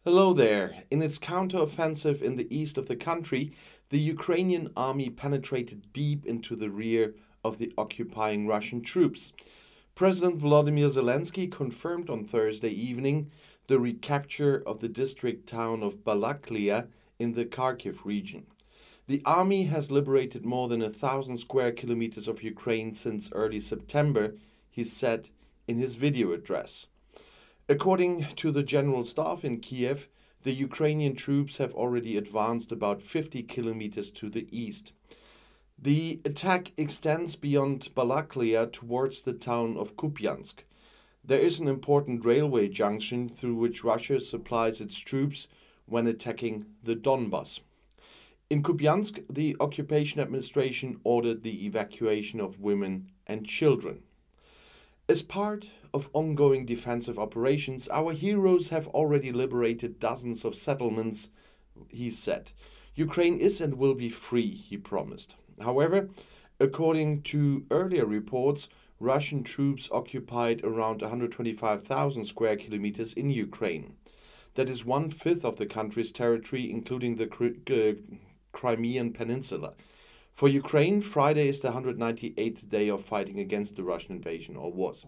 Hello there. In its counter-offensive in the east of the country, the Ukrainian army penetrated deep into the rear of the occupying Russian troops. President Volodymyr Zelenskyy confirmed on Thursday evening the recapture of the district town of Balakliya in the Kharkiv region. The army has liberated more than 1,000 square kilometers of Ukraine since early September, he said in his video address. According to the General Staff in Kiev, the Ukrainian troops have already advanced about 50 kilometers to the east. The attack extends beyond Balakliya towards the town of Kupiansk. There is an important railway junction through which Russia supplies its troops when attacking the Donbas. In Kupiansk, the occupation administration ordered the evacuation of women and children. As part of ongoing defensive operations, our heroes have already liberated dozens of settlements, he said. Ukraine is and will be free, he promised. However, according to earlier reports, Russian troops occupied around 125,000 square kilometers in Ukraine. That is 1/5 of the country's territory, including the Crimean Peninsula. For Ukraine, Friday is the 198th day of fighting against the Russian invasion, or was.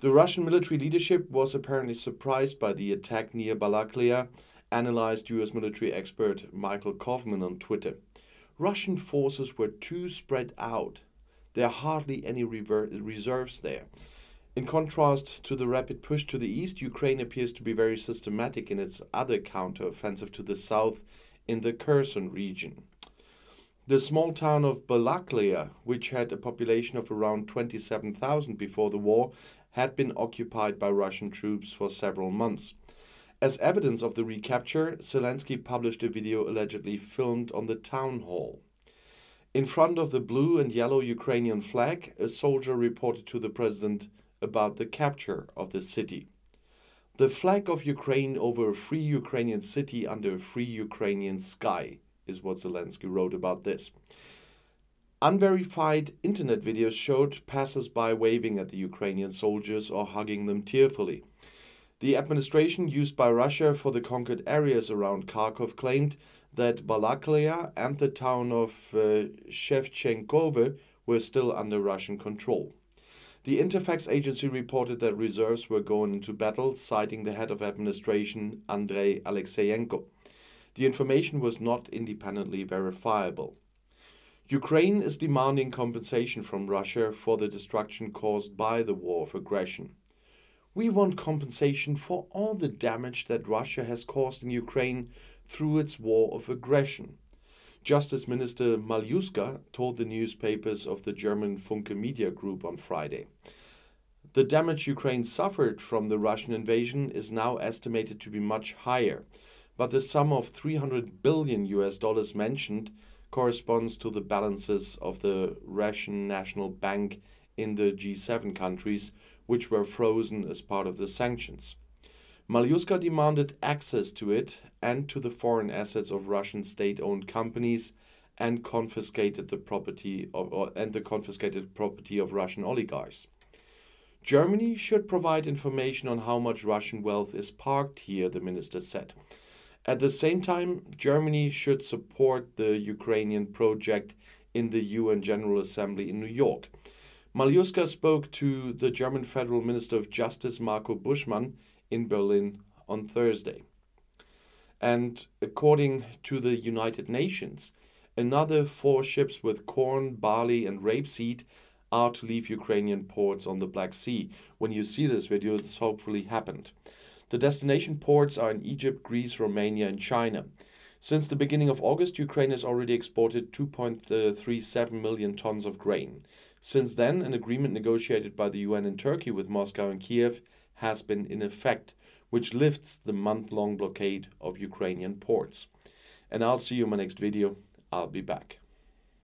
The Russian military leadership was apparently surprised by the attack near Balakliya, analyzed US military expert Michael Kaufman on Twitter. Russian forces were too spread out. There are hardly any reserves there. In contrast to the rapid push to the east, Ukraine appears to be very systematic in its other counter-offensive to the south in the Kherson region. The small town of Balakliya, which had a population of around 27,000 before the war, had been occupied by Russian troops for several months. As evidence of the recapture, Zelenskyy published a video allegedly filmed on the town hall. In front of the blue and yellow Ukrainian flag, a soldier reported to the president about the capture of the city. The flag of Ukraine over a free Ukrainian city under a free Ukrainian sky, is what Zelenskyy wrote about this. Unverified internet videos showed passers-by waving at the Ukrainian soldiers or hugging them tearfully. The administration used by Russia for the conquered areas around Kharkiv claimed that Balakliya and the town of Shevchenkove were still under Russian control. The Interfax agency reported that reserves were going into battle, citing the head of administration, Andrei Alexeyenko. The information was not independently verifiable. Ukraine is demanding compensation from Russia for the destruction caused by the war of aggression. We want compensation for all the damage that Russia has caused in Ukraine through its war of aggression. Justice Minister Malyuska told the newspapers of the German Funke media group on Friday. The damage Ukraine suffered from the Russian invasion is now estimated to be much higher, but the sum of $300 billion mentioned corresponds to the balances of the Russian National Bank in the G7 countries, which were frozen as part of the sanctions. Malyuska demanded access to it and to the foreign assets of Russian state-owned companies and confiscated the property of Russian oligarchs. Germany should provide information on how much Russian wealth is parked here, the minister said. At the same time, Germany should support the Ukrainian project in the UN General Assembly in New York. Malyuska spoke to the German Federal Minister of Justice Marco Buschmann in Berlin on Thursday. And according to the United Nations, another 4 ships with corn, barley and rapeseed are to leave Ukrainian ports on the Black Sea. When you see this video, this hopefully happened. The destination ports are in Egypt, Greece, Romania and China. Since the beginning of August, Ukraine has already exported 2.37 million tons of grain. Since then, an agreement negotiated by the UN and Turkey with Moscow and Kiev has been in effect, which lifts the month-long blockade of Ukrainian ports. And I'll see you in my next video. I'll be back.